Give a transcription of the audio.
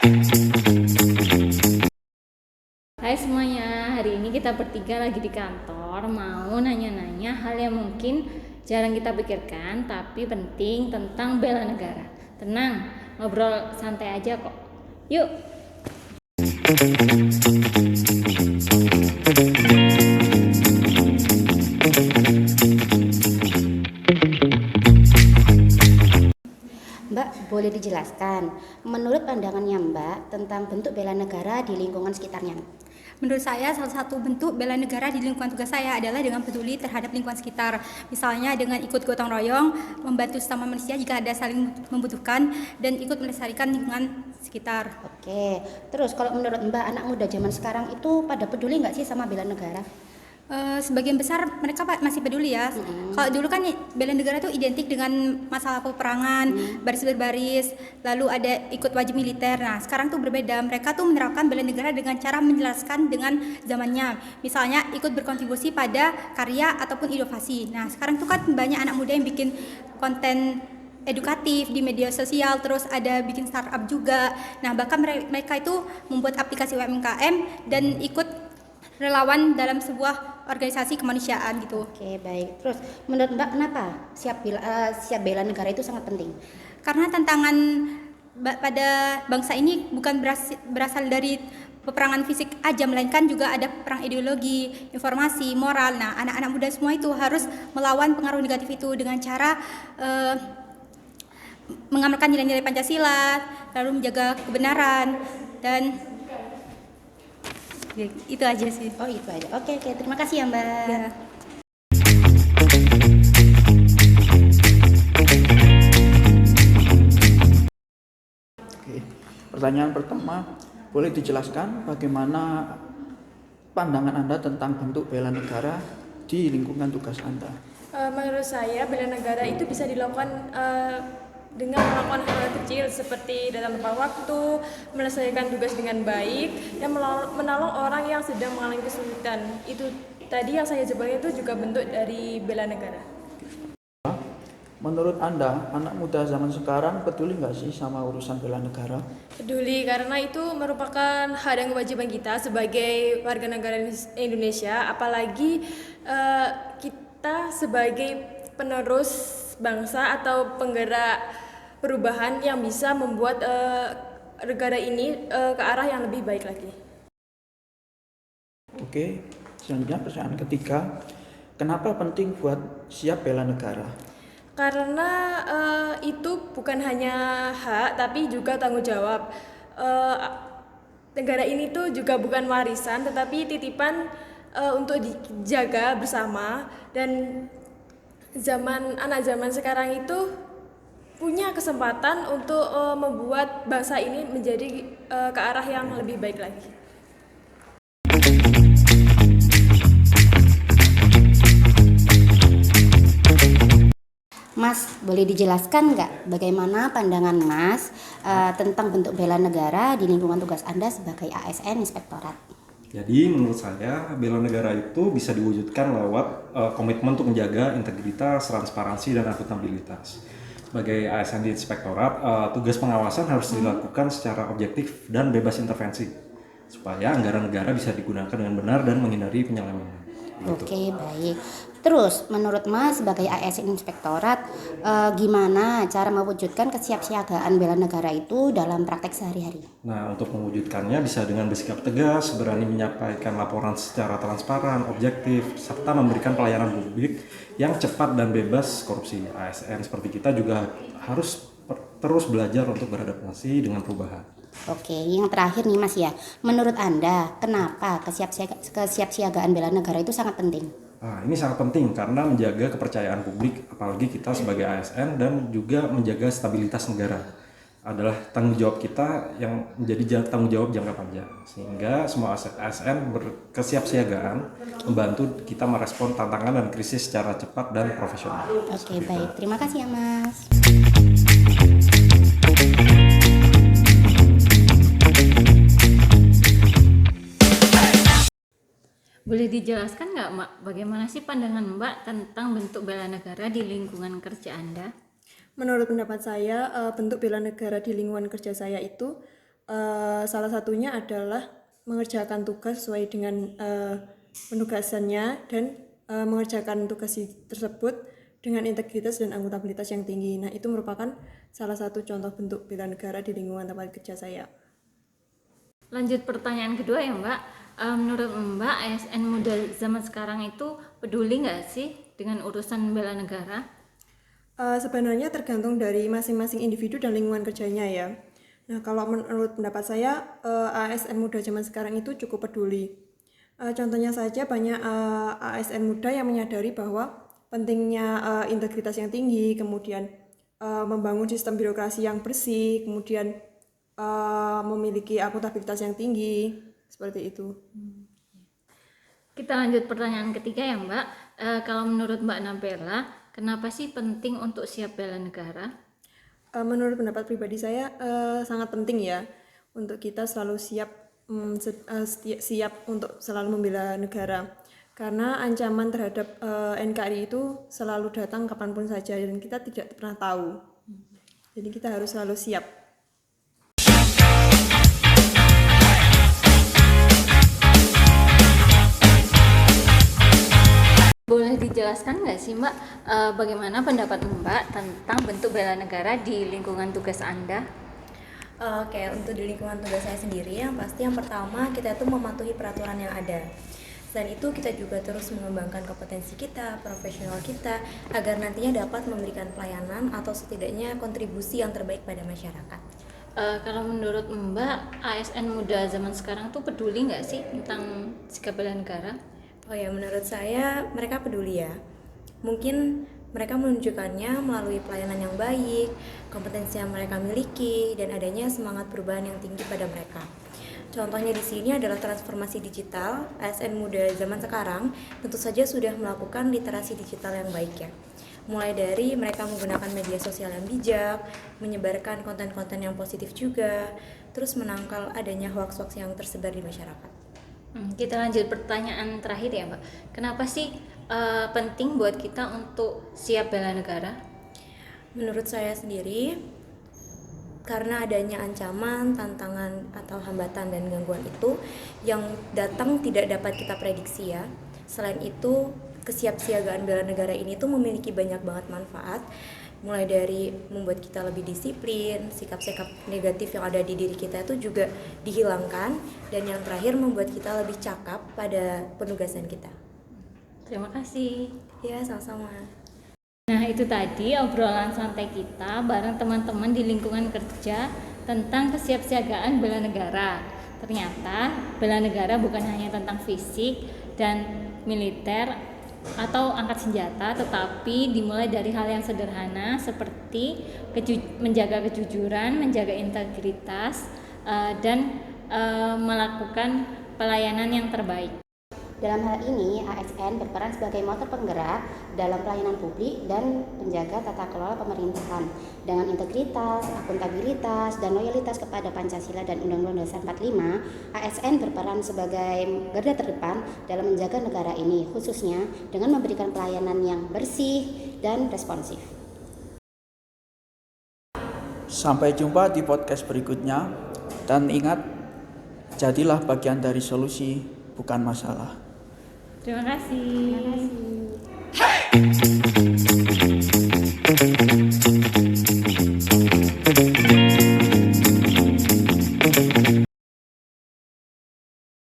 Hai semuanya, hari ini kita bertiga lagi di kantor mau nanya-nanya hal yang mungkin jarang kita pikirkan tapi penting tentang bela negara. Tenang, ngobrol santai aja kok. Yuk. Mbak, boleh dijelaskan menurut pandangannya Mbak tentang bentuk bela negara di lingkungan sekitarnya? Menurut saya, salah satu bentuk bela negara di lingkungan tugas saya adalah dengan peduli terhadap lingkungan sekitar. Misalnya dengan ikut gotong royong, membantu sesama manusia jika ada saling membutuhkan, dan ikut melestarikan lingkungan sekitar. Oke, terus kalau menurut Mbak anak muda zaman sekarang itu pada peduli nggak sih sama bela negara? Sebagian besar mereka masih peduli ya. Kalau dulu kan bela negara itu identik dengan masalah peperangan, baris berbaris, lalu ada ikut wajib militer. Nah, sekarang tuh berbeda. Mereka tuh menerapkan bela negara dengan cara menjelaskan dengan zamannya. Misalnya ikut berkontribusi pada karya ataupun inovasi. Nah, sekarang tuh kan banyak anak muda yang bikin konten edukatif di media sosial, terus ada bikin startup juga. Nah, bahkan mereka itu membuat aplikasi UMKM dan ikut relawan dalam sebuah organisasi kemanusiaan gitu. Oke, baik. Terus menurut Mbak kenapa siap bela negara itu sangat penting? Karena tantangan pada bangsa ini bukan berasal dari peperangan fisik aja, melainkan juga ada perang ideologi, informasi, moral. Nah, anak-anak muda semua itu harus melawan pengaruh negatif itu dengan cara mengamalkan nilai-nilai Pancasila, lalu menjaga kebenaran, dan ya, itu aja sih. Oh, itu aja. Oke, terima kasih ya Mbak. Ya. Oke. Pertanyaan pertama, boleh dijelaskan bagaimana pandangan Anda tentang bentuk bela negara di lingkungan tugas Anda? Menurut saya bela negara itu bisa dilakukan dengan melakukan hal kecil seperti dalam tepat waktu, menyelesaikan tugas dengan baik, dan menolong orang yang sedang mengalami kesulitan. Itu tadi yang saya sebutkan itu juga bentuk dari bela negara. Menurut Anda, anak muda zaman sekarang peduli nggak sih sama urusan bela negara? Peduli karena itu merupakan hak dan kewajiban kita sebagai warga negara Indonesia, apalagi kita sebagai penerus bangsa atau penggerak perubahan yang bisa membuat negara ini ke arah yang lebih baik lagi. Oke, selanjutnya pertanyaan ketiga, kenapa penting buat siap bela negara? Karena itu bukan hanya hak tapi juga tanggung jawab. Negara ini tuh juga bukan warisan tetapi titipan untuk dijaga bersama, dan anak zaman sekarang itu punya kesempatan untuk membuat bangsa ini menjadi ke arah yang lebih baik lagi. Mas, boleh dijelaskan nggak bagaimana pandangan Mas tentang bentuk bela negara di lingkungan tugas Anda sebagai ASN Inspektorat? Jadi menurut saya bela negara itu bisa diwujudkan lewat komitmen untuk menjaga integritas, transparansi, dan akuntabilitas. Sebagai ASN di Inspektorat, tugas pengawasan harus dilakukan secara objektif dan bebas intervensi supaya anggaran negara bisa digunakan dengan benar dan menghindari penyelewengan. Oke, baik. Terus, menurut Mas sebagai ASN Inspektorat, gimana cara mewujudkan kesiapsiagaan bela negara itu dalam praktek sehari-hari? Nah, untuk mewujudkannya bisa dengan bersikap tegas, berani menyampaikan laporan secara transparan, objektif, serta memberikan pelayanan publik yang cepat dan bebas korupsi. ASN seperti kita juga harus terus belajar untuk beradaptasi dengan perubahan. Oke, yang terakhir nih Mas ya, menurut Anda kenapa kesiapsiagaan bela negara itu sangat penting? Nah, ini sangat penting karena menjaga kepercayaan publik, apalagi kita sebagai ASN, dan juga menjaga stabilitas negara adalah tanggung jawab kita yang menjadi tanggung jawab jangka panjang, sehingga semua ASN berkesiapsiagaan membantu kita merespon tantangan dan krisis secara cepat dan profesional. Oke, baik. Terima kasih ya Mas. Boleh dijelaskan nggak Mbak, bagaimana sih pandangan Mbak tentang bentuk bela negara di lingkungan kerja Anda? Menurut pendapat saya, bentuk bela negara di lingkungan kerja saya itu Salah satunya adalah mengerjakan tugas sesuai dengan penugasannya dan mengerjakan tugas tersebut dengan integritas dan akuntabilitas yang tinggi. Nah, itu merupakan salah satu contoh bentuk bela negara di lingkungan tempat kerja saya. Lanjut pertanyaan kedua ya Mbak. Menurut Mbak, ASN muda zaman sekarang itu peduli nggak sih dengan urusan bela negara? Sebenarnya tergantung dari masing-masing individu dan lingkungan kerjanya ya. Nah, kalau menurut pendapat saya, ASN muda zaman sekarang itu cukup peduli. Contohnya saja banyak ASN muda yang menyadari bahwa pentingnya integritas yang tinggi, kemudian membangun sistem birokrasi yang bersih, kemudian memiliki akuntabilitas yang tinggi, seperti itu. Kita lanjut pertanyaan ketiga ya Mbak. Kalau menurut Mbak Nabela, kenapa sih penting untuk siap bela negara? Menurut pendapat pribadi saya sangat penting ya untuk kita selalu siap untuk selalu membela negara, karena ancaman terhadap NKRI itu selalu datang kapanpun saja dan kita tidak pernah tahu. Jadi kita harus selalu siap. Boleh dijelaskan nggak sih Mbak, bagaimana pendapat Mbak tentang bentuk bela negara di lingkungan tugas Anda? Oke, untuk di lingkungan tugas saya sendiri, yang pasti yang pertama kita itu mematuhi peraturan yang ada. Selain itu kita juga terus mengembangkan kompetensi kita, profesional kita, agar nantinya dapat memberikan pelayanan atau setidaknya kontribusi yang terbaik pada masyarakat. Kalau menurut Mbak, ASN muda zaman sekarang tuh peduli nggak sih tentang sikap bela negara? Oh ya, menurut saya mereka peduli ya. Mungkin mereka menunjukkannya melalui pelayanan yang baik, kompetensi yang mereka miliki, dan adanya semangat perubahan yang tinggi pada mereka. Contohnya di sini adalah transformasi digital. ASN muda zaman sekarang tentu saja sudah melakukan literasi digital yang baik ya. Mulai dari mereka menggunakan media sosial yang bijak, menyebarkan konten-konten yang positif juga, terus menangkal adanya hoax-hoax yang tersebar di masyarakat. Kita lanjut pertanyaan terakhir ya Mbak. Kenapa sih penting buat kita untuk siap bela negara? Menurut saya sendiri, karena adanya ancaman, tantangan, atau hambatan dan gangguan itu yang datang tidak dapat kita prediksi ya. Selain itu, kesiapsiagaan bela negara ini tuh memiliki banyak banget manfaat, mulai dari membuat kita lebih disiplin, sikap-sikap negatif yang ada di diri kita itu juga dihilangkan, dan yang terakhir membuat kita lebih cakap pada penugasan kita. Terima kasih. Ya, sama-sama. Nah, itu tadi obrolan santai kita bareng teman-teman di lingkungan kerja tentang kesiapsiagaan bela negara. Ternyata bela negara bukan hanya tentang fisik dan militer atau angkat senjata, tetapi dimulai dari hal yang sederhana seperti menjaga kejujuran, menjaga integritas, dan melakukan pelayanan yang terbaik. Dalam hal ini, ASN berperan sebagai motor penggerak dalam pelayanan publik dan penjaga tata kelola pemerintahan. Dengan integritas, akuntabilitas, dan loyalitas kepada Pancasila dan Undang-Undang Dasar 45, ASN berperan sebagai garda terdepan dalam menjaga negara ini, khususnya dengan memberikan pelayanan yang bersih dan responsif. Sampai jumpa di podcast berikutnya, dan ingat, jadilah bagian dari solusi, bukan masalah. Terima kasih. Terima kasih.